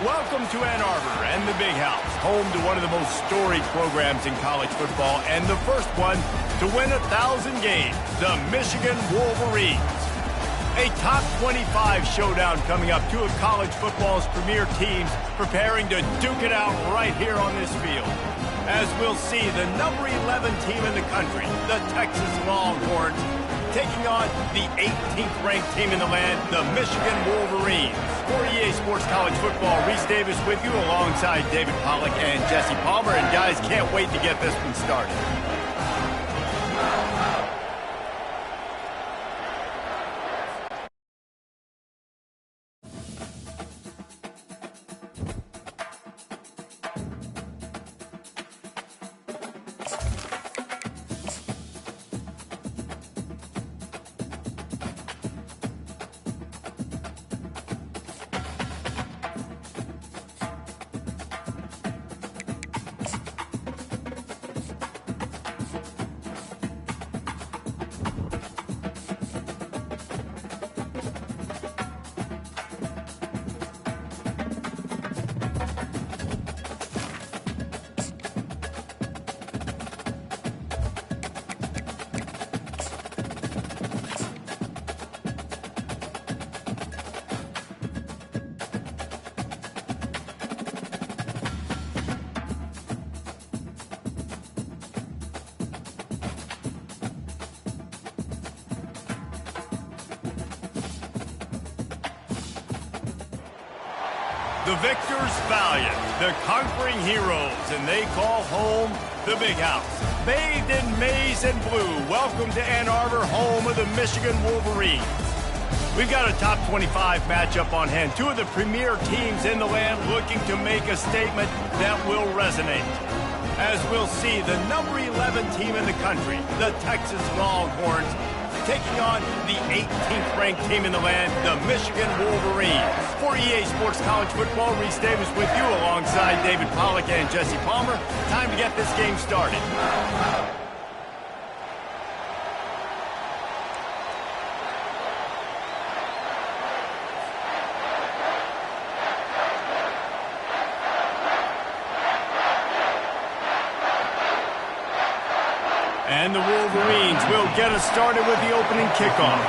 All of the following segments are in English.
Welcome to Ann Arbor and the Big House, home to one of the most storied programs in college football and the first one to win 1,000 games, the Michigan Wolverines. A top 25 showdown coming up, two of college football's premier teams preparing to duke it out right here on this field. As we'll see, the number 11 team in the country, the Texas Longhorns, taking on the 18th ranked team in the land, the Michigan Wolverines. For EA Sports College Football, Reese Davis with you alongside David Pollack and Jesse Palmer. And guys, can't wait to get this one started. The victors valiant, the conquering heroes, and they call home the Big House. Bathed in maize and blue, welcome to Ann Arbor, home of the Michigan Wolverines. We've got a top 25 matchup on hand. Two of the premier teams in the land looking to make a statement that will resonate. As we'll see, the number 11 team in the country, the Texas Longhorns, taking on the 18th ranked team in the land, the Michigan Wolverines. For EA Sports College Football, Reese Davis with you alongside David Pollack and Jesse Palmer. Time to get this game started. And the Wolverines will get us started with the opening kickoff.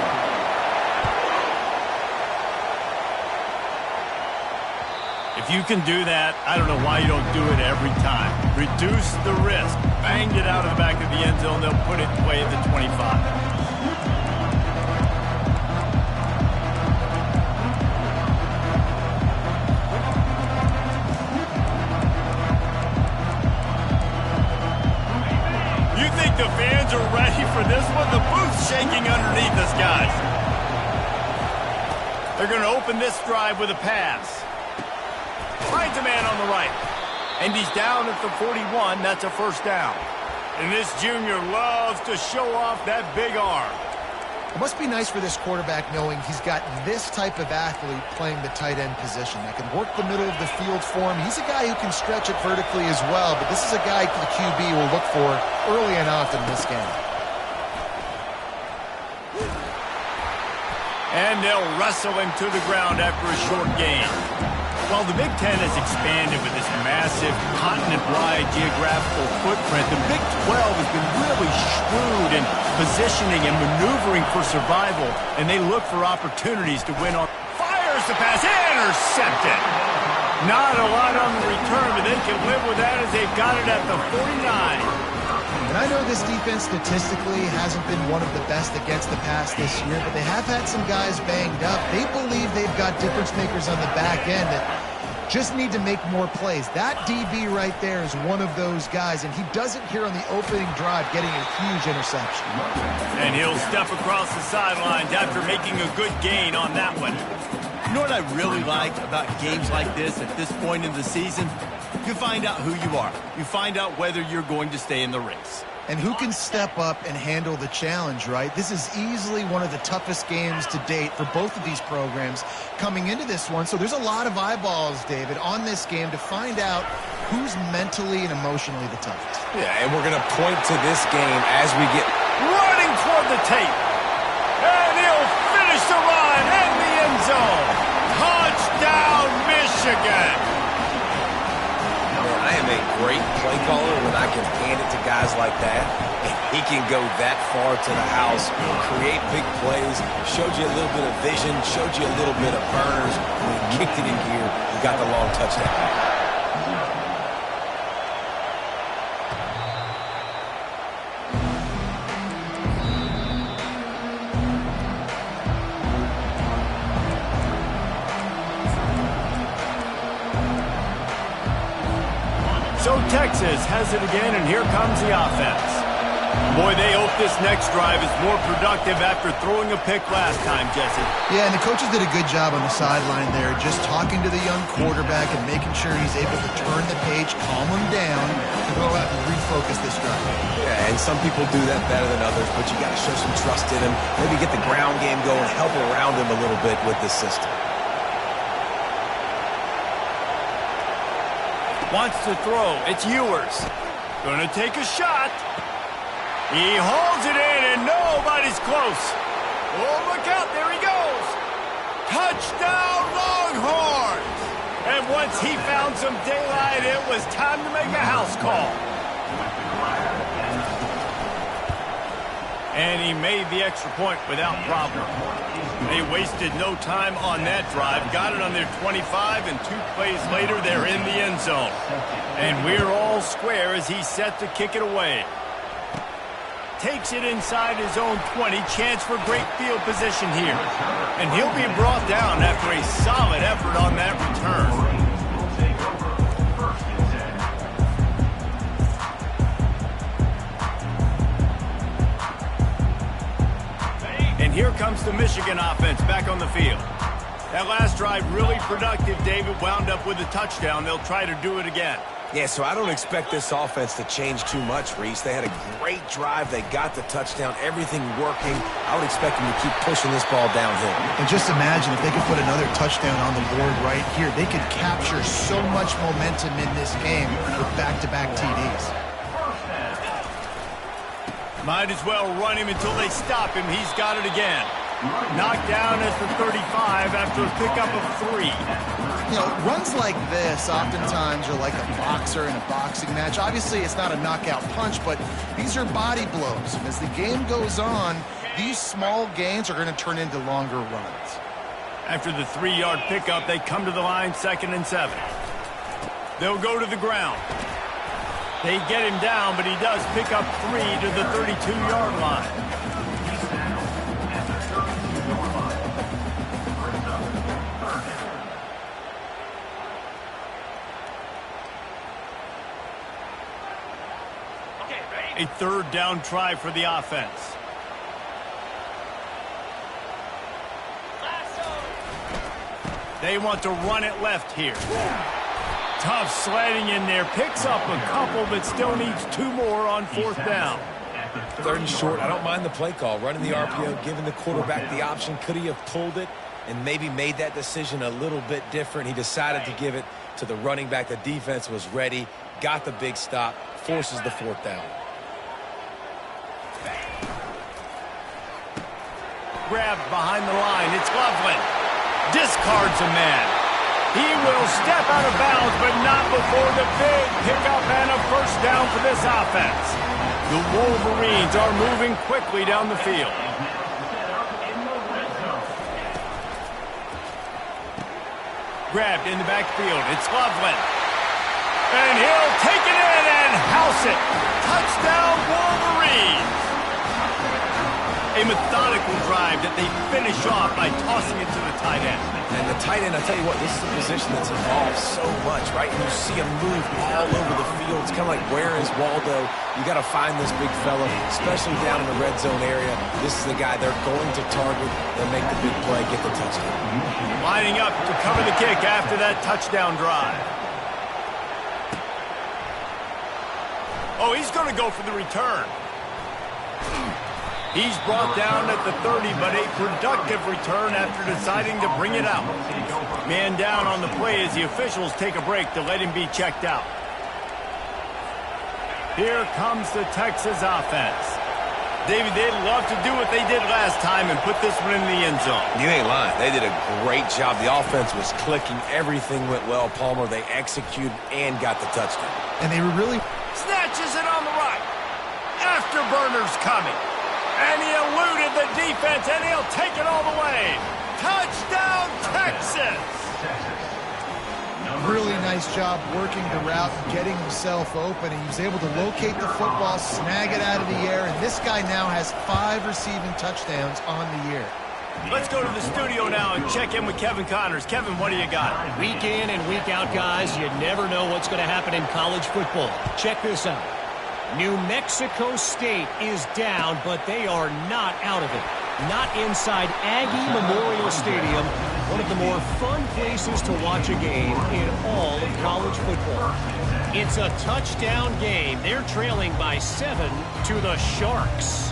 If you can do that, I don't know why you don't do it every time. Reduce the risk. Banged it out of the back of the end zone. They'll put it away at the 25. The fans are ready for this one. The booth's shaking underneath us, guys. They're going to open this drive with a pass. Finds a man on the right. And he's down at the 41. That's a first down. And this junior loves to show off that big arm. It must be nice for this quarterback knowing he's got this type of athlete playing the tight end position that can work the middle of the field for him. He's a guy who can stretch it vertically as well, but this is a guy the QB will look for early and often in this game. And they'll wrestle him to the ground after a short gain. While the Big Ten has expanded with this massive continent-wide geographical footprint, the Big 12 has been really shrewd in positioning and maneuvering for survival, and they look for opportunities to win on. Fires the pass, intercepted. Not a lot on the return, but they can live with that as they've got it at the 49. And I know this defense statistically hasn't been one of the best against the pass this year, but they have had some guys banged up. They believe they've got difference makers on the back end that just need to make more plays. That DB right there is one of those guys, and he does it here on the opening drive, getting a huge interception. And he'll step across the sidelines after making a good gain on that one. You know what I really like about games like this at this point in the season? You find out who you are. You find out whether you're going to stay in the race. And who can step up and handle the challenge, right? This is easily one of the toughest games to date for both of these programs coming into this one. So there's a lot of eyeballs, David, on this game to find out who's mentally and emotionally the toughest. Yeah, and we're going to point to this game as we get running toward the tape. And he'll finish the run in the end zone. Touchdown, Michigan. again. Man, I am a great play caller when I can hand it to guys like that. And he can go that far to the house, create big plays, showed you a little bit of vision, showed you a little bit of burners. When he kicked it in gear, he got the long touchdown. So Texas has it again, and here comes the offense. Boy, they hope this next drive is more productive after throwing a pick last time, Jesse. Yeah, and the coaches did a good job on the sideline there, just talking to the young quarterback and making sure he's able to turn the page, calm him down, to go out and refocus this drive. Yeah, and some people do that better than others, but you got to show some trust in him. Maybe get the ground game going, help around him a little bit with this system. Wants to throw. It's Ewers. Gonna take a shot. He holds it in, and nobody's close. Oh, look out. There he goes. Touchdown, Longhorns. And once he found some daylight, it was time to make a house call. And he made the extra point without problem. They wasted no time on that drive. Got it on their 25, and 2 plays later, they're in the end zone. And we're all square as he's set to kick it away. Takes it inside his own 20. Chance for great field position here. And he'll be brought down after a solid effort on that return. Here comes the Michigan offense back on the field. That last drive really productive, David. Wound up with a touchdown. They'll try to do it again. Yeah, so I don't expect this offense to change too much, Reese. They had a great drive. They got the touchdown. Everything working. I would expect them to keep pushing this ball downhill. And just imagine if they could put another touchdown on the board right here. They could capture so much momentum in this game with back-to-back TDs. Might as well run him until they stop him. He's got it again. Knocked down at the 35 after a pickup of 3. You know, runs like this oftentimes are like a boxer in a boxing match. Obviously, it's not a knockout punch, but these are body blows. And as the game goes on, these small gains are going to turn into longer runs. After the 3-yard pickup, they come to the line, 2nd and 7. They'll go to the ground. They get him down, but he does pick up 3 to the 32-yard line. A 3rd down try for the offense. They want to run it left here. Tough sledding in there. Picks up a couple, but still needs 2 more on 4th down. 3rd and short. I don't mind the play call. Running the RPO, giving the quarterback the option. Could he have pulled it and maybe made that decision a little bit different? He decided to give it to the running back. The defense was ready. Got the big stop. Forces the 4th down. Grabbed behind the line. It's Loveland. Discards a man. He will step out of bounds, but not before the big pickup and a 1st down for this offense. The Wolverines are moving quickly down the field. Grabbed in the backfield. It's Loveland. And he'll take it in and house it. Touchdown, Wolverines. A methodical drive that they finish off by tossing it to the tight end. And the tight end, I tell you what, this is a position that's evolved so much, right? And you see him move all over the field. It's kind of like, where is Waldo? You got to find this big fella, especially down in the red zone area. This is the guy they're going to target. They'll make the big play, get the touchdown. Lining up to cover the kick after that touchdown drive. Oh, he's going to go for the return. He's brought down at the 30, but a productive return after deciding to bring it out. Man down on the play as the officials take a break to let him be checked out. Here comes the Texas offense. David, they'd love to do what they did last time and put this one in the end zone. You ain't lying. They did a great job. The offense was clicking. Everything went well, Palmer. They executed and got the touchdown. And they were really... Snatches it on the right. Afterburner's coming. And he eluded the defense, and he'll take it all the way. Touchdown, Texas! Really nice job working the route, getting himself open. He was able to locate the football, snag it out of the air, and this guy now has 5 receiving touchdowns on the year. Let's go to the studio now and check in with Kevin Connors. Kevin, what do you got? Week in and week out, guys, you never know what's going to happen in college football. Check this out. New Mexico State is down, but they are not out of it. Not inside Aggie Memorial Stadium, one of the more fun places to watch a game in all of college football. It's a touchdown game. They're trailing by 7 to the Sharks.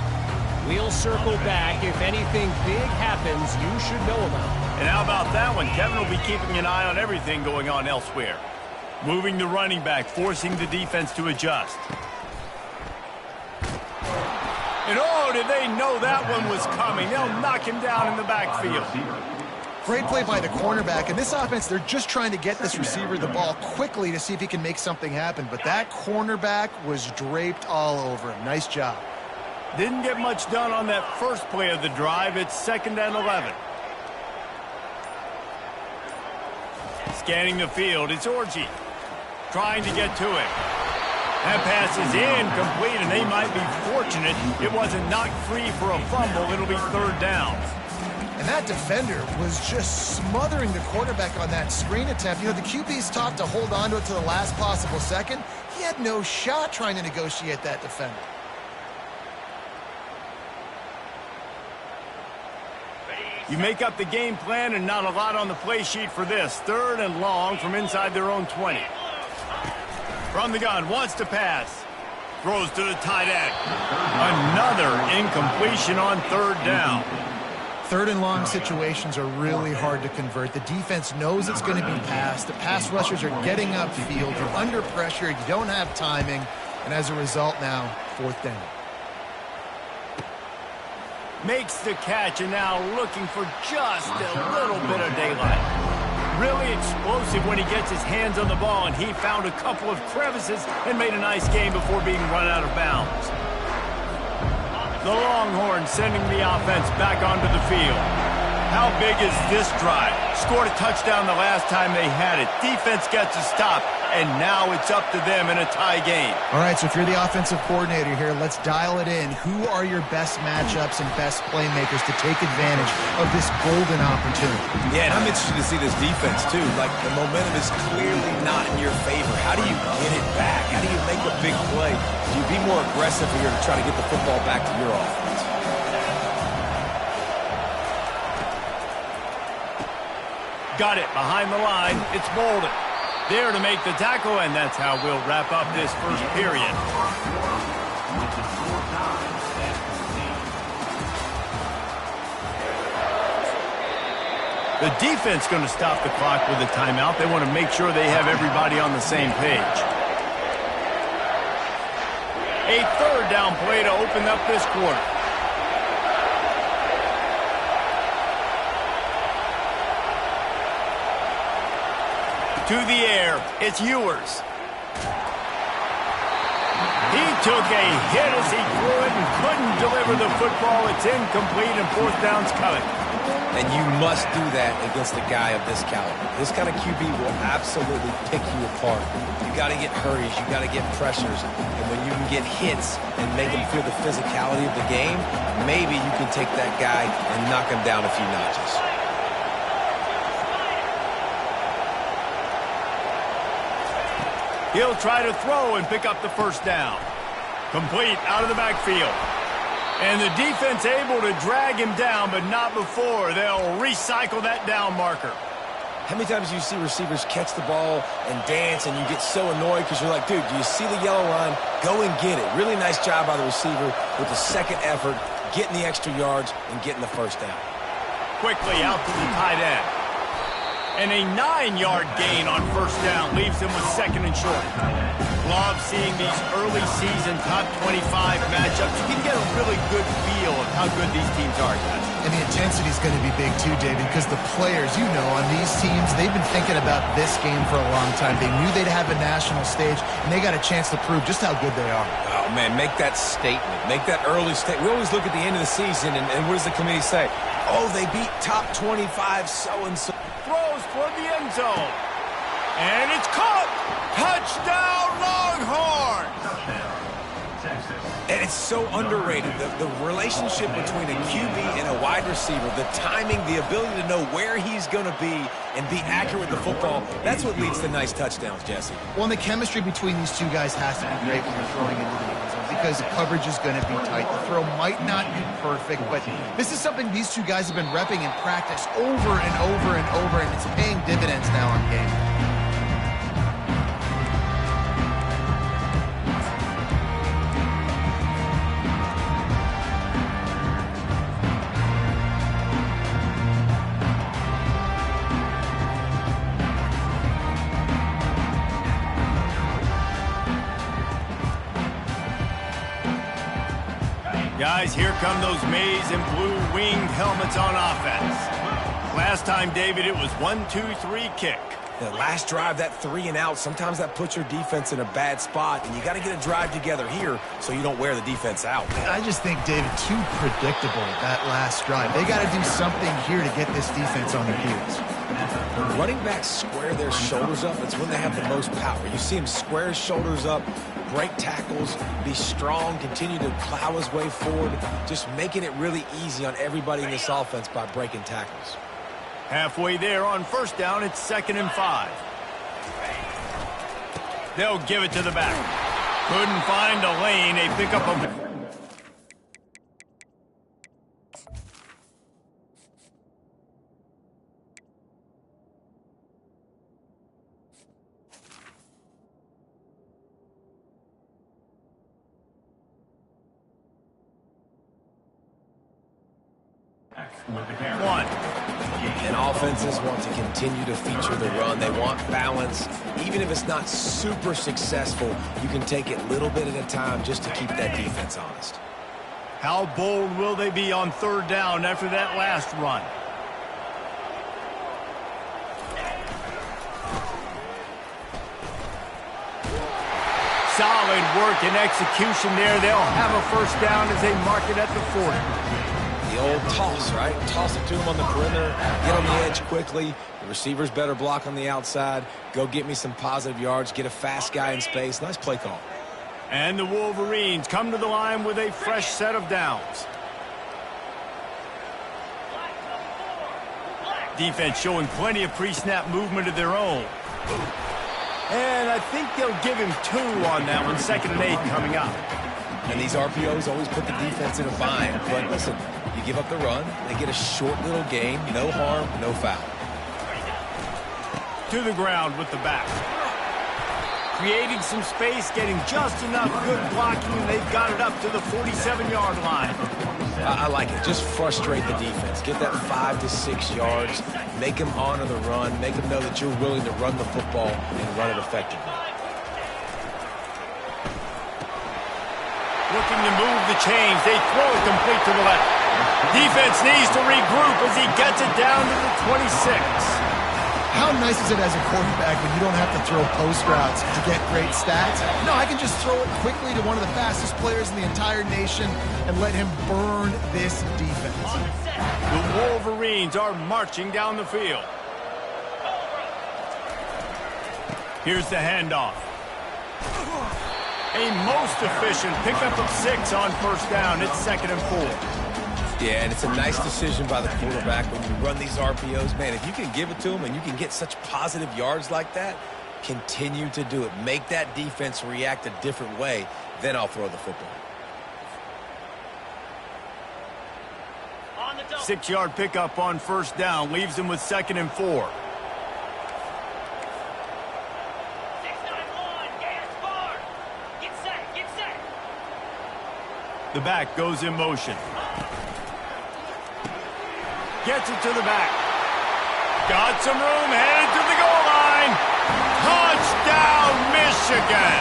We'll circle back if anything big happens you should know about. And how about that one? Kevin will be keeping an eye on everything going on elsewhere. Moving the running back, forcing the defense to adjust. And oh, did they know that one was coming? They'll knock him down in the backfield. Great play by the cornerback. In this offense, they're just trying to get this receiver the ball quickly to see if he can make something happen. But that cornerback was draped all over him. Nice job. Didn't get much done on that first play of the drive. It's 2nd and 11. Scanning the field, it's Orji. Trying to get to it. That pass is incomplete, and they might be fortunate it wasn't knocked free for a fumble. It'll be 3rd down. And that defender was just smothering the quarterback on that screen attempt. You know, the QB's taught to hold on to it to the last possible second. He had no shot trying to negotiate that defender. You make up the game plan and not a lot on the play sheet for this. 3rd and long from inside their own 20. From the gun, wants to pass. Throws to the tight end. Another incompletion on 3rd down. 3rd and long situations are really hard to convert. The defense knows it's going to be passed. The pass rushers are getting upfield. You're under pressure. You don't have timing. And as a result now, 4th down. Makes the catch and now looking for just a little bit of daylight. Really explosive when he gets his hands on the ball, and he found a couple of crevices and made a nice game before being run out of bounds. The Longhorns sending the offense back onto the field. How big is this drive? Scored a touchdown the last time they had it. Defense gets a stop, and now it's up to them in a tie game. All right, so if you're the offensive coordinator here, let's dial it in. Who are your best matchups and best playmakers to take advantage of this golden opportunity? Yeah, and I'm interested to see this defense, too. Like, the momentum is clearly not in your favor. How do you get it back? How do you make a big play? Do you be more aggressive here to try to get the football back to your offense? Got it behind the line. It's Bolden. There to make the tackle, and that's how we'll wrap up this first period. The defense going to stop the clock with a timeout. They want to make sure they have everybody on the same page. A 3rd down play to open up this quarter. To the air, it's Ewers. He took a hit as he threw it and couldn't deliver the football. It's incomplete, and 4th down's coming. And you must do that against a guy of this caliber. This kind of QB will absolutely pick you apart. You got to get hurries. You got to get pressures. And when you can get hits and make him feel the physicality of the game, maybe you can take that guy and knock him down a few notches. He'll try to throw and pick up the 1st down. Complete out of the backfield. And the defense able to drag him down, but not before. They'll recycle that down marker. How many times do you see receivers catch the ball and dance, and you get so annoyed because you're like, dude, do you see the yellow line? Go and get it. Really nice job by the receiver with the 2nd effort, getting the extra yards and getting the 1st down. Quickly out to the tight end. And a 9-yard gain on first down leaves them with second and short. Love seeing these early season top 25 matchups. You can get a really good feel of how good these teams are, guys. And the intensity is going to be big too, David, because the players, you know, on these teams, they've been thinking about this game for a long time. They knew they'd have a national stage, and they got a chance to prove just how good they are. Oh, man, make that statement. Make that early statement. We always look at the end of the season, and what does the committee say? Oh, they beat top 25 so-and-so. Throws toward the end zone. And it's caught. Touchdown, Longhorns. And it's so underrated. The relationship between a QB and a wide receiver, the timing, the ability to know where he's going to be and be accurate with the football, that's what leads to nice touchdowns, Jesse. Well, and the chemistry between these two guys has to be great when they're throwing into the end zone because the coverage is going to be tight. The throw might not be perfect, but this is something these two guys have been repping in practice over and over and over, and it's paying dividends now on game. Guys, here come those maize and blue winged helmets on offense. Last time, David, it was 1-2-3 kick. The last drive, that 3 and out, sometimes that puts your defense in a bad spot, and you got to get a drive together here so you don't wear the defense out. I just think, David, too predictable, that last drive. They got to do something here to get this defense on their heels. When running backs square their shoulders up, it's when they have the most power. You see him square his shoulders up, break tackles, be strong, continue to plow his way forward, just making it really easy on everybody in this offense by breaking tackles. Halfway there on first down, it's 2nd and 5. They'll give it to the back. Couldn't find a lane. They pick up a... One. And offenses want to continue to feature the run. They want balance. Even if it's not super successful, you can take it little bit at a time just to keep that defense honest. How bold will they be on 3rd down after that last run? Solid work and execution there. They'll have a first down as they mark it at the 40. The old toss, right? Toss it to him on the perimeter, get on the edge quickly. The receivers better block on the outside. Go get me some positive yards, get a fast guy in space. Nice play call. And the Wolverines come to the line with a fresh set of downs. Defense showing plenty of pre-snap movement of their own. And I think they'll give him 2 on that one. 2nd and 8 coming up. And these RPOs always put the defense in a bind. But listen, you give up the run, they get a short little gain, no harm, no foul. To the ground with the back. Creating some space, getting just enough good blocking, and they've got it up to the 47-yard line. I like it. Just frustrate the defense. Get that 5 to 6 yards. Make them honor the run. Make them know that you're willing to run the football and run it effectively. Looking to move the chains. They throw it complete to the left. Defense needs to regroup as he gets it down to the 26. How nice is it as a quarterback when you don't have to throw post routes to get great stats? No, I can just throw it quickly to one of the fastest players in the entire nation and let him burn this defense. The Wolverines are marching down the field. Here's the handoff. A most efficient pickup of 6 on first down. It's 2nd and 4. Yeah, and it's a nice decision by the quarterback when you run these RPOs. Man, if you can give it to him and you can get such positive yards like that, continue to do it. Make that defense react a different way, then I'll throw the football. 6-yard pickup on first down leaves him with 2nd and 4. The back goes in motion. Gets it to the back. got some room, headed to the goal line. Touchdown, Michigan.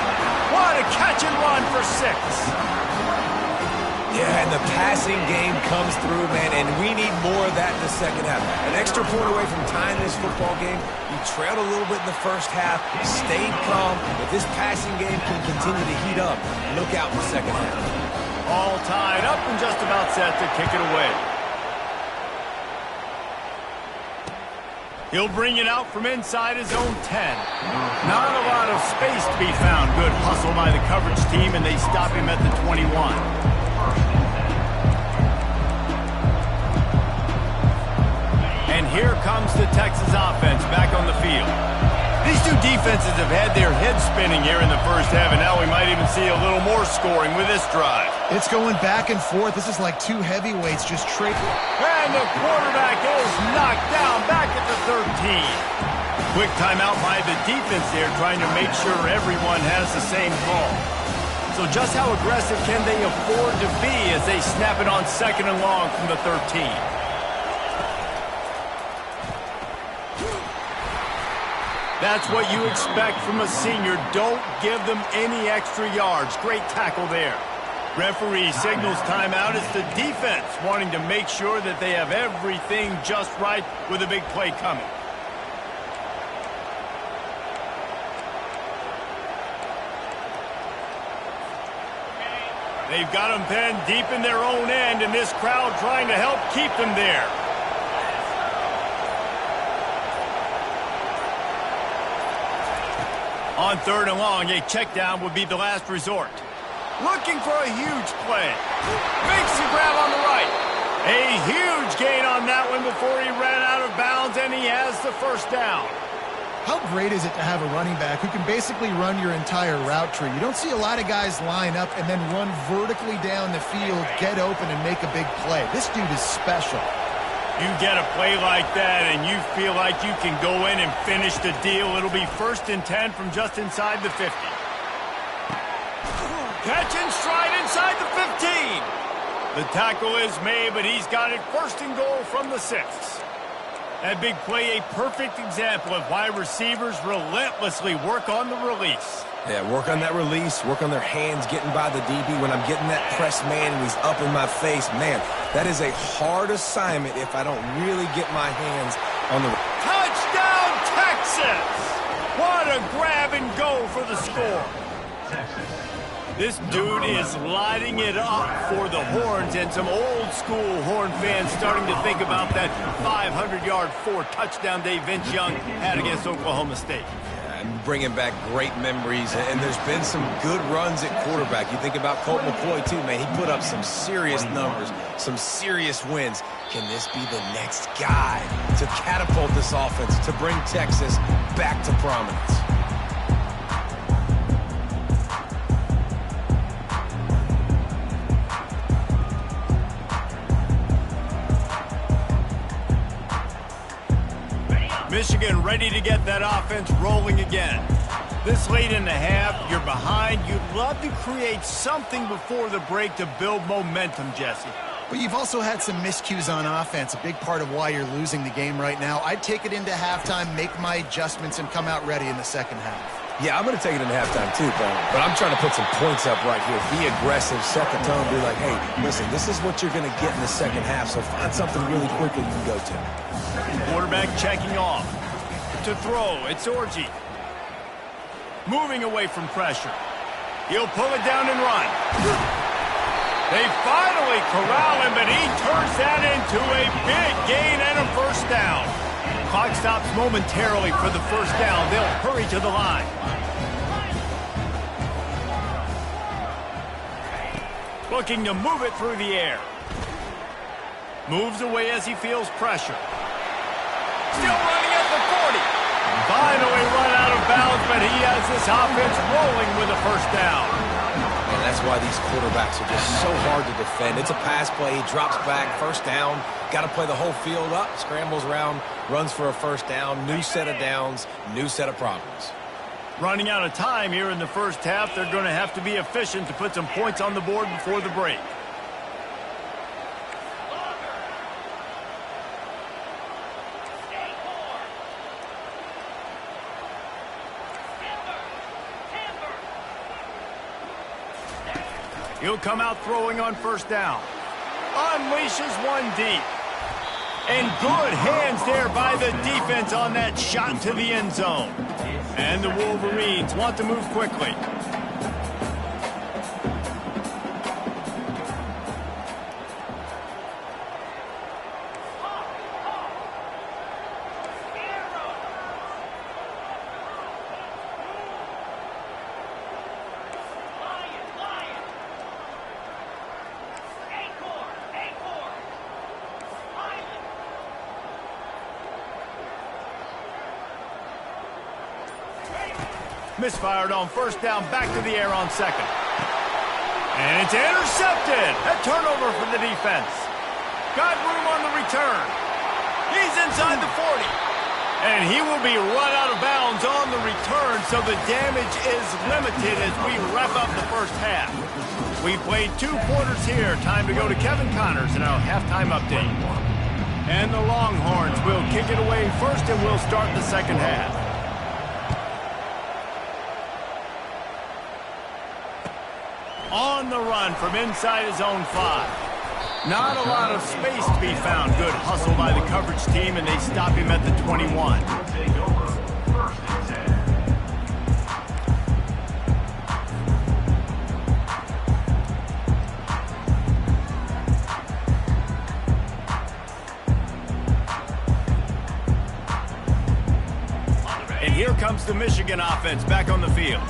What a catch and run for 6. Yeah, and the passing game comes through, man, and we need more of that in the second half. An extra point away from tying this football game. You trailed a little bit in the first half, stayed calm. If this passing game can continue to heat up, look out in the second half. All tied up and just about set to kick it away. He'll bring it out from inside his own 10. Not a lot of space to be found. Good hustle by the coverage team, and they stop him at the 21. And here comes the Texas offense back on the field. These two defenses have had their heads spinning here in the first half, and now we might even see a little more scoring with this drive. It's going back and forth. This is like two heavyweights just trading. And the quarterback is knocked down back at the 13. Quick timeout by the defense there, trying to make sure everyone has the same call. So just how aggressive can they afford to be as they snap it on 2nd and long from the 13? That's what you expect from a senior. Don't give them any extra yards. Great tackle there. Referee signals timeout. It's the defense wanting to make sure that they have everything just right with a big play coming. They've got them pinned deep in their own end, and this crowd trying to help keep them there. On 3rd and long, a check down would be the last resort. Looking for a huge play. Makes the grab on the right. A huge gain on that one before he ran out of bounds, and he has the first down. How great is it to have a running back who can basically run your entire route tree? You don't see a lot of guys line up and then run vertically down the field, get open, and make a big play. This dude is special. You get a play like that and you feel like you can go in and finish the deal. It'll be 1st and 10 from just inside the 50. Catch and stride inside the 15. The tackle is made, but he's got it 1st and goal from the 6. That big play, a perfect example of why receivers relentlessly work on the release. Yeah, work on that release, work on their hands getting by the DB. When I'm getting that press man and he's up in my face, man, that is a hard assignment if I don't really get my hands on the... Touchdown, Texas! What a grab and go for the score. This dude is lighting it up for the Horns, and some old-school Horn fans starting to think about that 500-yard 4-touchdown day Vince Young had against Oklahoma State. I'm bringing back great memories, and there's been some good runs at quarterback. You think about Colt McCoy, too, man. He put up some serious numbers, some serious wins. Can this be the next guy to catapult this offense, to bring Texas back to prominence? Michigan ready to get that offense rolling again. This late in the half, you're behind. You'd love to create something before the break to build momentum, Jesse. But you've also had some miscues on offense, a big part of why you're losing the game right now. I'd take it into halftime, make my adjustments, and come out ready in the second half. Yeah, I'm going to take it into halftime too, but I'm trying to put some points up right here. Be aggressive, set the tone, be like, hey, listen, this is what you're going to get in the second half, so find something really quickly you can go to. Quarterback checking off. To throw, it's Orji. Moving away from pressure. He'll pull it down and run. They finally corral him, but he turns that into a big gain and a first down. Clock stops momentarily for the first down. They'll hurry to the line. Looking to move it through the air. Moves away as he feels pressure. Still running at the 40. Finally run out of bounds, but he has this offense rolling with a first down. And that's why these quarterbacks are just so hard to defend. It's a pass play. He drops back, first down. Got to play the whole field up. Scrambles around, runs for a first down. New set of downs, new set of problems. Running out of time here in the first half. They're going to have to be efficient to put some points on the board before the break. He'll come out throwing on first down. Unleashes one deep. And good hands there by the defense on that shot to the end zone. And the Wolverines want to move quickly. Misfired on first down, back to the air on second. And it's intercepted. A turnover for the defense. Got room on the return. He's inside the 40. And he will be run out of bounds on the return, so the damage is limited as we wrap up the first half. We played 2 quarters here. Time to go to Kevin Connors in our halftime update. And the Longhorns will kick it away first, and we'll start the second half. On the run from inside his own 5. Not a lot of space to be found. Good hustle by the coverage team, and they stop him at the 21. And here comes the Michigan offense back on the field.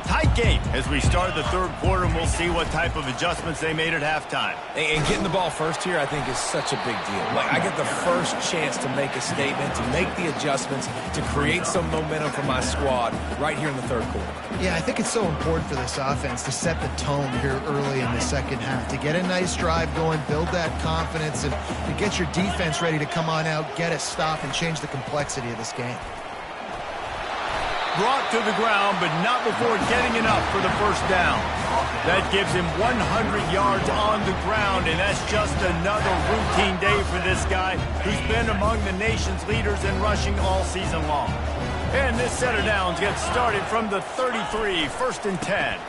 Tight game as we start the third quarter, and we'll see what type of adjustments they made at halftime. And getting the ball first here, I think, is such a big deal. Like, I get the first chance to make a statement, to make the adjustments, to create some momentum for my squad right here in the third quarter. Yeah, I think it's so important for this offense to set the tone here early in the second half, to get a nice drive going, build that confidence, and to get your defense ready to come on out, get a stop, and change the complexity of this game. Brought to the ground, but not before getting enough for the first down. That gives him 100 yards on the ground, and that's just another routine day for this guy who's been among the nation's leaders in rushing all season long. And this set of downs gets started from the 33, 1st and 10.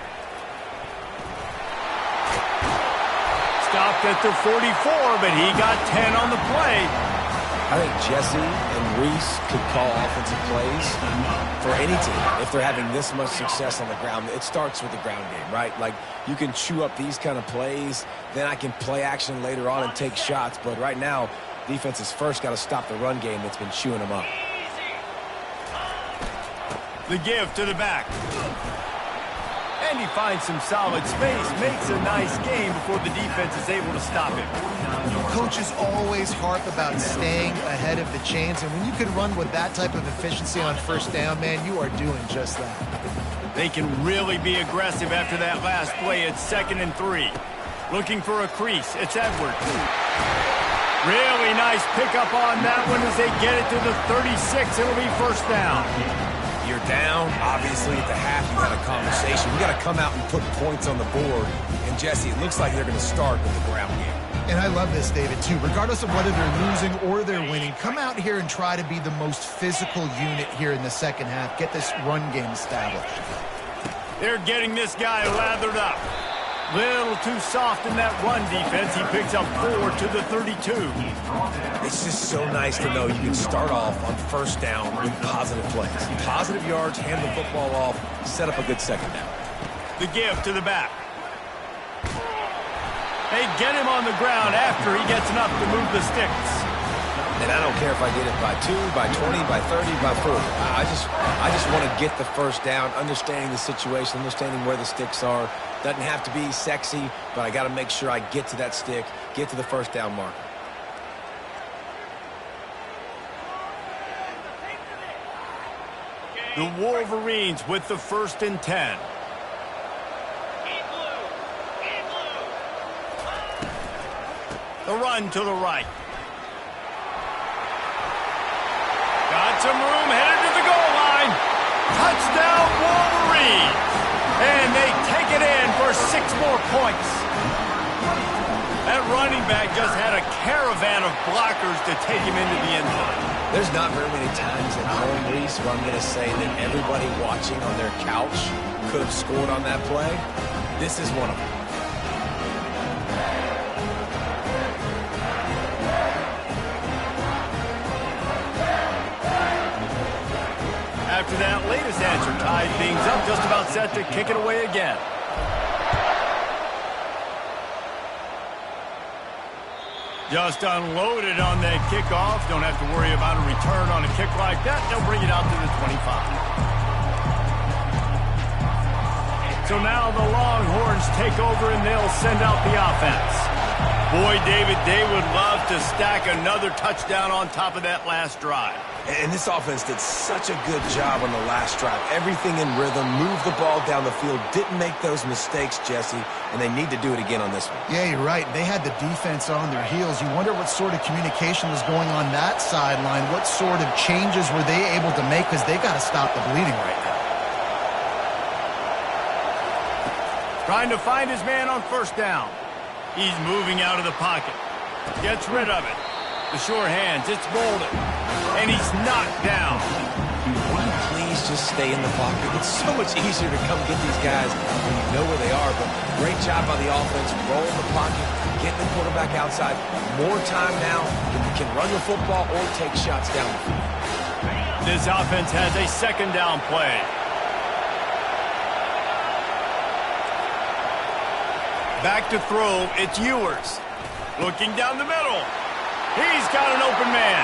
Stopped at the 44, but he got 10 on the play. I think Jesse and Reese could call offensive plays for any team if they're having this much success on the ground. It starts with the ground game, right? Like, you can chew up these kind of plays, then I can play action later on and take shots. But right now, defense has first got to stop the run game that's been chewing them up. The give to the back. And he finds some solid space, makes a nice game before the defense is able to stop him. Coaches always harp about staying ahead of the chains, and when you can run with that type of efficiency on first down, man, you are doing just that. They can really be aggressive after that last play. It's 2nd and 3. Looking for a crease. It's Edwards. Really nice pickup on that one as they get it to the 36. It'll be first down. You're down. Obviously, at the half, you had a conversation. We got to come out and put points on the board. And, Jesse, it looks like they're going to start with the ground game. And I love this, David, too. Regardless of whether they're losing or they're winning, come out here and try to be the most physical unit here in the second half. Get this run game established. They're getting this guy lathered up. Little too soft in that run defense. He picks up 4 to the 32. It's just so nice to know you can start off on first down with positive plays. Positive yards, hand the football off, set up a good second down. The give to the back. They get him on the ground after he gets enough to move the sticks. And I don't care if I get it by 2, by 20, by 30, by 40. I just want to get the first down, understanding the situation, understanding where the sticks are. Doesn't have to be sexy, but I got to make sure I get to that stick, get to the first down marker. The Wolverines with the 1st and 10. The run to the right. Got some room, headed to the goal line. Touchdown, Wolverines. And they take it in for 6 more points. That running back just had a caravan of blockers to take him into the end zone. There's not very many times at home, Reese, where I'm going to say that everybody watching on their couch could have scored on that play. This is one of them. after that latest answer tied things up, just about set to kick it away again. Just unloaded on that kickoff. Don't have to worry about a return on a kick like that. They'll bring it out to the 25. So now the Longhorns take over and they'll send out the offense. Boy, David, they would love to stack another touchdown on top of that last drive. And this offense did such a good job on the last drive. Everything in rhythm, moved the ball down the field, didn't make those mistakes, Jesse, and they need to do it again on this one. Yeah, you're right. They had the defense on their heels. You wonder what sort of communication was going on that sideline. What sort of changes were they able to make, because they got to stop the bleeding right now. Trying to find his man on first down. He's moving out of the pocket. Gets rid of it. The sure hands, it's Bolden. And he's knocked down. Will you please just stay in the pocket? It's so much easier to come get these guys when you know where they are. But great job by the offense. Roll in the pocket, getting the quarterback outside. More time now. You can run the football or take shots down the field. This offense has a second down play. Back to throw, it's Ewers. Looking down the middle. He's got an open man.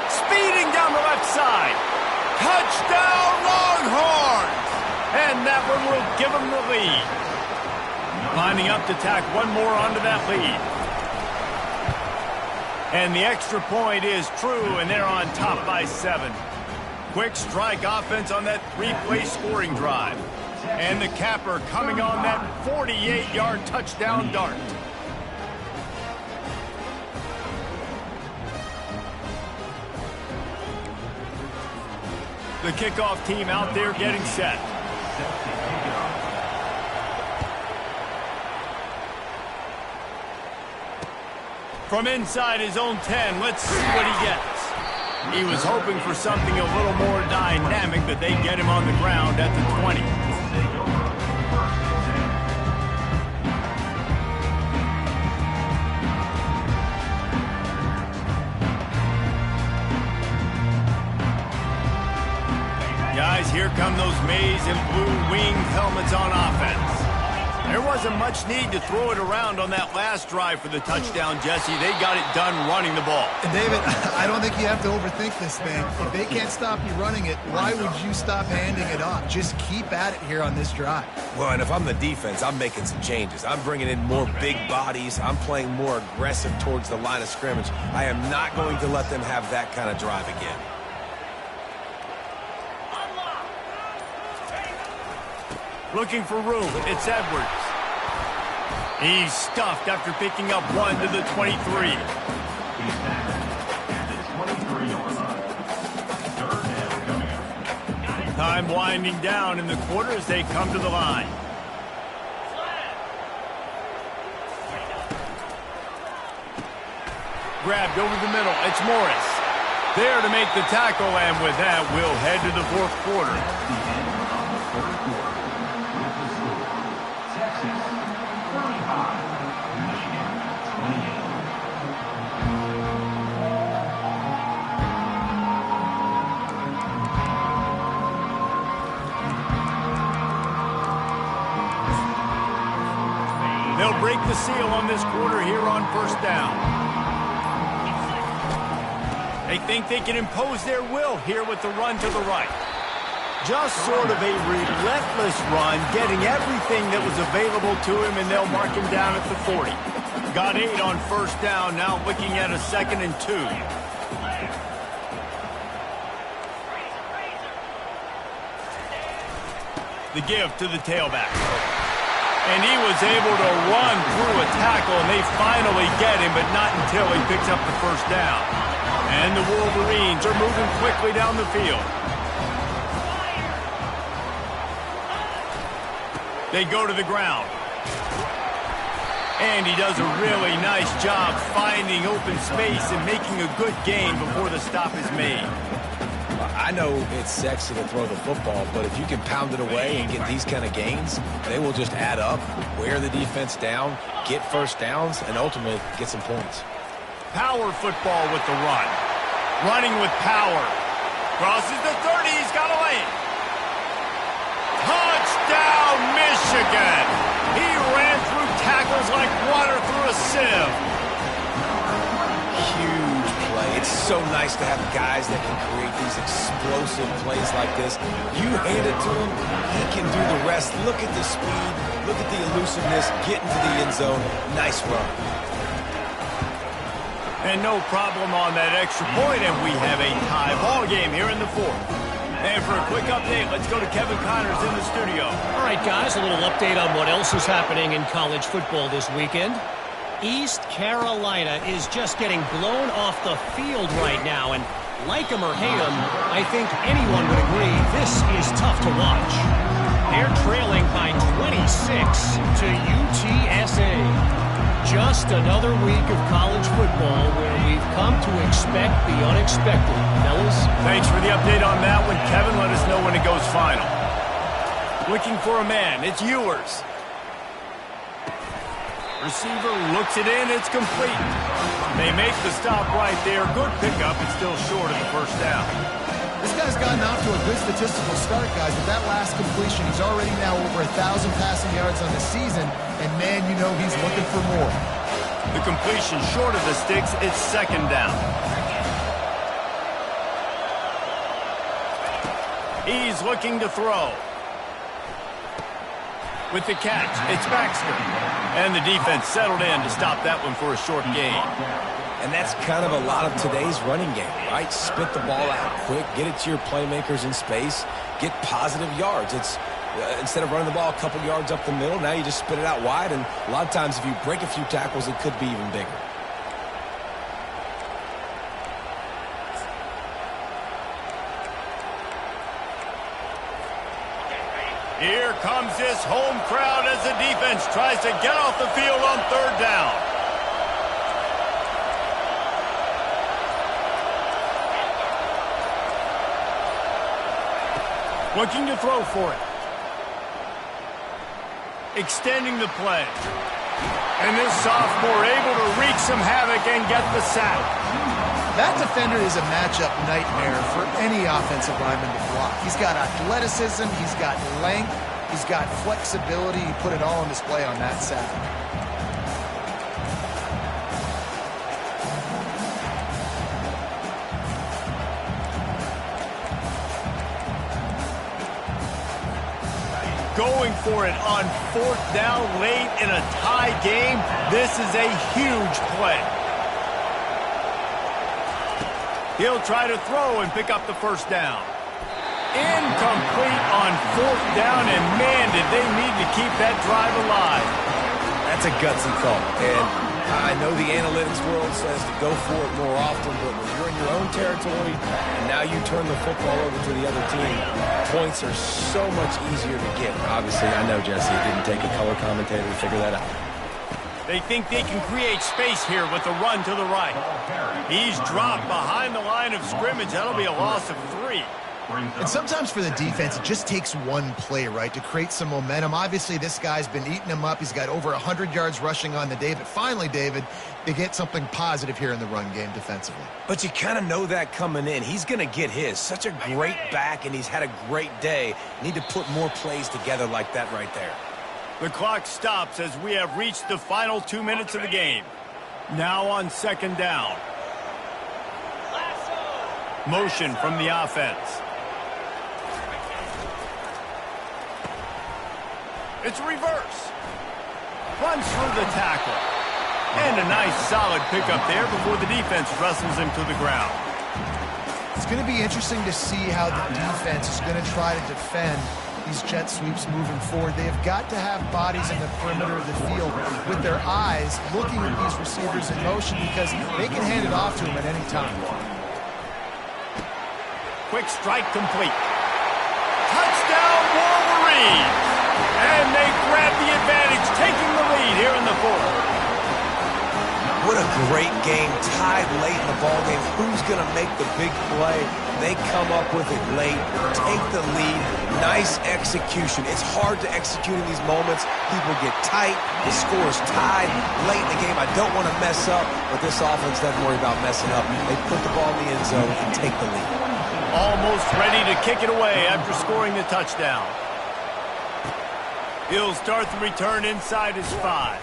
Speeding down the left side. Touchdown, Longhorns! And that one will give them the lead. Lining up to tack one more onto that lead. And the extra point is true, and they're on top by 7. Quick strike offense on that 3-play scoring drive. And the capper coming on that 48-yard touchdown dart. The kickoff team out there getting set. From inside his own 10, let's see what he gets. He was hoping for something a little more dynamic, but they get him on the ground at the 20. Guys, here come those maize and blue winged helmets on offense. There wasn't much need to throw it around on that last drive for the touchdown, Jesse. They got it done running the ball. And David, I don't think you have to overthink this thing. If they can't stop you running it, why would you stop handing it off? Just keep at it here on this drive. Well, and if I'm the defense, I'm making some changes. I'm bringing in more big bodies. I'm playing more aggressive towards the line of scrimmage. I am not going to let them have that kind of drive again. Looking for room, it's Edwards. He's stuffed after picking up one to the 23. Time winding down in the quarter as they come to the line. Grabbed over the middle, it's Morris. There to make the tackle, and with that, we'll head to the fourth quarter. They'll break the seal on this quarter here on first down. They think they can impose their will here with the run to the right. Just sort of a relentless run, getting everything that was available to him, and they'll mark him down at the 40. Got 8 on first down, now looking at a 2nd and 2. The give to the tailback. And he was able to run through a tackle, and they finally get him, but not until he picks up the first down. And the Wolverines are moving quickly down the field. They go to the ground. And he does a really nice job finding open space and making a good gain before the stop is made. I know it's sexy to throw the football, but if you can pound it away and get these kind of gains, they will just add up, wear the defense down, get first downs, and ultimately get some points. Power football with the run. Running with power. Crosses the 30. He's got a lane. Touchdown, Michigan. He ran through tackles like water through a sieve. Huge play. It's so nice to have guys that can create these explosive plays like this. You hand it to him, he can do the rest. Look at the speed. Look at the elusiveness. Get into the end zone. Nice run. And no problem on that extra point, and we have a tie ball game here in the fourth. And for a quick update, let's go to Kevin Connors in the studio. All right, guys, a little update on what else is happening in college football this weekend. East Carolina is just getting blown off the field right now, and like him or hate him, I think anyone would agree this is tough to watch. They're trailing by 26 to UTSA. Just another week of college football where we've come to expect the unexpected. Fellas? Thanks for the update on that one, Kevin. Let us know when it goes final. Looking for a man. It's Ewers. Receiver looks it in. It's complete. They make the stop right there. Good pickup. It's still short of the first down. This guy's gotten off to a good statistical start, guys. With that last completion, he's already now over 1,000 passing yards on the season. And, man, you know he's looking for more. The completion short of the sticks. It's second down. He's looking to throw. With the catch, it's Baxter. And the defense settled in to stop that one for a short gain. And that's kind of a lot of today's running game, right? Spit the ball out quick, get it to your playmakers in space, get positive yards. It's instead of running the ball a couple yards up the middle, now you just spit it out wide, and a lot of times if you break a few tackles, it could be even bigger. Here comes this home crowd as the defense tries to get off the field on third down. Looking to throw for it. Extending the play. And this sophomore able to wreak some havoc and get the sack. That defender is a matchup nightmare for any offensive lineman to block. He's got athleticism, he's got length, he's got flexibility. He put it all on display on that sack. Going for it on fourth down late in a tie game. This is a huge play. He'll try to throw and pick up the first down. Incomplete on fourth down, and man, did they need to keep that drive alive. That's a gutsy call. And I know the analytics world says to go for it more often, but when you're in your own territory and now you turn the football over to the other team, points are so much easier to get. Obviously, I know, Jesse, it didn't take a color commentator to figure that out. They think they can create space here with the run to the right. He's dropped behind the line of scrimmage. That'll be a loss of 3. And sometimes for the defense, it just takes one play, right, to create some momentum. Obviously, this guy's been eating them up. He's got over 100 yards rushing on the day. But finally, David, they get something positive here in the run game defensively. But you kind of know that coming in. He's going to get his. Such a great back, and he's had a great day. Need to put more plays together like that right there. The clock stops as we have reached the final 2 minutes of the game. Now on second down. Motion from the offense. It's reverse. Runs through the tackle. And a nice solid pickup there before the defense wrestles him to the ground. It's going to be interesting to see how the defense is going to try to defend these jet sweeps moving forward. They have got to have bodies in the perimeter of the field with their eyes looking at these receivers in motion because they can hand it off to them at any time. Quick strike complete. Touchdown Wolverines! And they grab the advantage, taking the lead here in the fourth. What a great game, tied late in the ballgame. Who's going to make the big play? They come up with it late, take the lead. Nice execution. It's hard to execute in these moments. People get tight. The score is tied late in the game. I don't want to mess up, but this offense doesn't worry about messing up. They put the ball in the end zone and take the lead. Almost ready to kick it away after scoring the touchdown. He'll start the return inside his 5.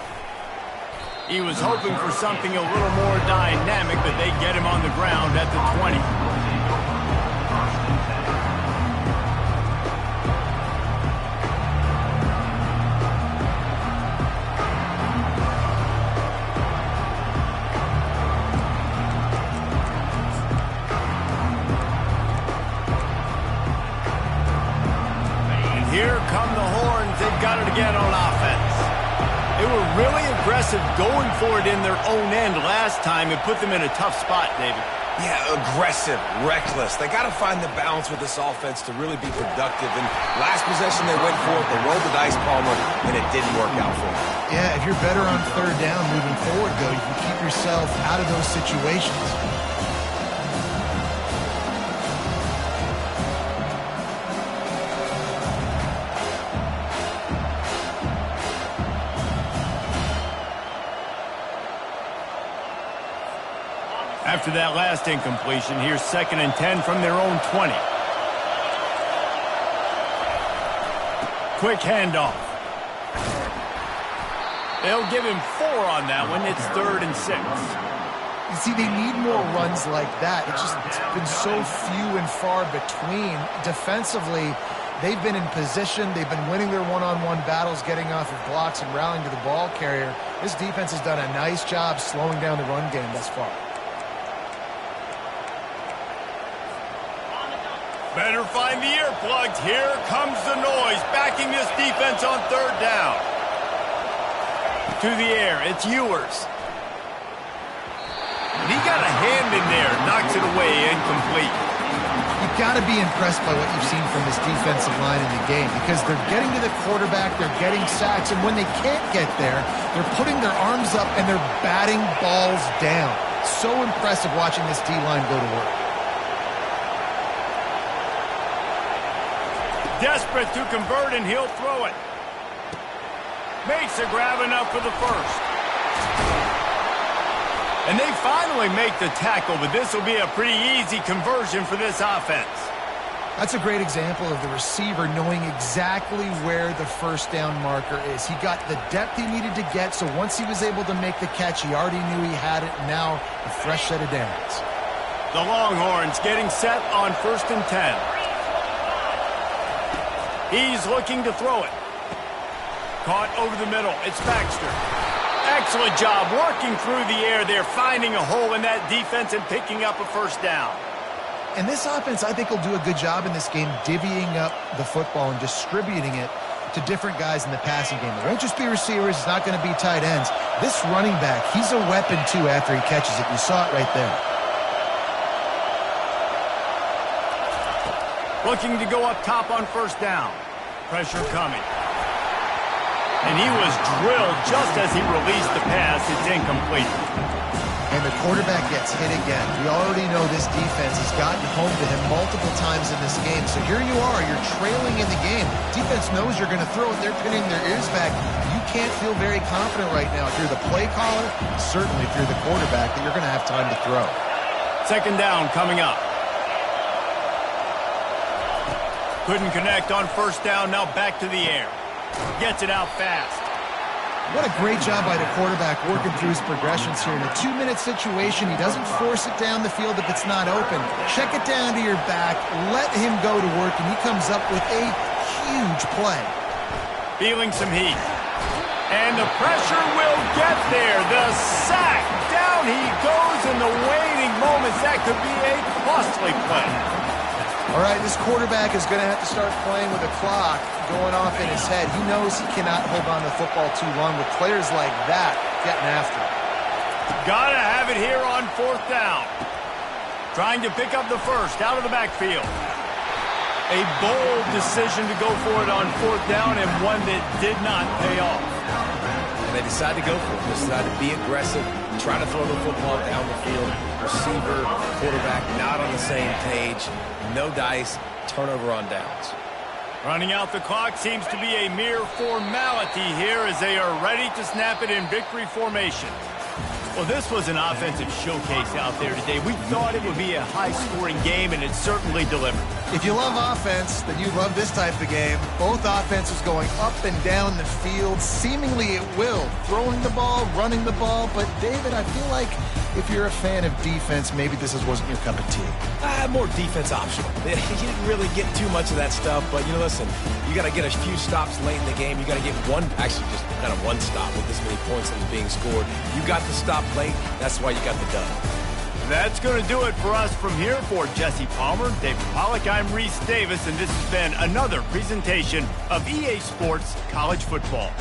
He was hoping for something a little more dynamic, but they get him on the ground at the 20. And here come the horns. They've got it again on offense. They were really aggressive going for it in their own end last time. It put them in a tough spot, David. Yeah, aggressive, reckless. They got to find the balance with this offense to really be productive. And last possession they went for it, they rolled the dice, Palmer, and it didn't work out for them. Yeah, if you're better on third down moving forward, though, you can keep yourself out of those situations. After that last incompletion, here's 2nd and 10 from their own 20. Quick handoff. They'll give him 4 on that one. It's 3rd and 6. You see, they need more runs like that. It's been so few and far between. Defensively, they've been in position. They've been winning their one-on-one battles, getting off of blocks and rallying to the ball carrier. This defense has done a nice job slowing down the run game thus far. Better find the earplugs. Here comes the noise, backing this defense on 3rd down. To the air, it's Ewers. And he got a hand in there, knocks it away, incomplete. You've got to be impressed by what you've seen from this defensive line in the game because they're getting to the quarterback, they're getting sacks, and when they can't get there, they're putting their arms up and they're batting balls down. So impressive watching this D-line go to work. Desperate to convert, and he'll throw it. Makes a grab enough for the first. And they finally make the tackle, but this will be a pretty easy conversion for this offense. That's a great example of the receiver knowing exactly where the first down marker is. He got the depth he needed to get, so once he was able to make the catch, he already knew he had it, and now a fresh set of downs. The Longhorns getting set on 1st and 10. He's looking to throw it. Caught over the middle. It's Baxter. Excellent job working through the air there, finding a hole in that defense and picking up a first down. And this offense, I think, will do a good job in this game divvying up the football and distributing it to different guys in the passing game. It won't just be receivers. It's not going to be tight ends. This running back, he's a weapon, too, after he catches it. You saw it right there. Looking to go up top on 1st down. Pressure coming. And he was drilled just as he released the pass. It's incomplete. And the quarterback gets hit again. We already know this defense has gotten home to him multiple times in this game. So here you are. You're trailing in the game. Defense knows you're going to throw it. They're pinning their ears back. You can't feel very confident right now. If you're the play caller, certainly if you're the quarterback, that you're going to have time to throw. 2nd down coming up. Couldn't connect on 1st down, now back to the air. Gets it out fast. What a great job by the quarterback working through his progressions here. In a 2-minute situation, he doesn't force it down the field if it's not open. Check it down to your back, let him go to work, and he comes up with a huge play. Feeling some heat. And the pressure will get there. The sack. Down he goes in the waning moments. That could be a costly play. All right, this quarterback is going to have to start playing with a clock going off in his head. He knows he cannot hold on to the football too long with players like that getting after him. Gotta have it here on 4th down. Trying to pick up the first out of the backfield. A bold decision to go for it on 4th down and one that did not pay off. And they decided to go for it. They decided to be aggressive, try to throw the football down the field. Receiver, quarterback not on the same page. No dice, turnover on downs. Running out the clock seems to be a mere formality here as they are ready to snap it in victory formation. Well, this was an offensive showcase out there today. We thought it would be a high-scoring game, and it certainly delivered. If you love offense, then you love this type of game. Both offenses going up and down the field, seemingly at will. Throwing the ball, running the ball. But, David, I feel like if you're a fan of defense, maybe this wasn't your cup of tea. More defense optional. You didn't really get too much of that stuff, but, listen, you got to get a few stops late in the game. You got to get just kind of one stop with this many points that was being scored. You got to stop late. That's why you got the dub. That's going to do it for us from here. For Jesse Palmer, David Pollack, I'm Reese Davis, and this has been another presentation of EA Sports College Football.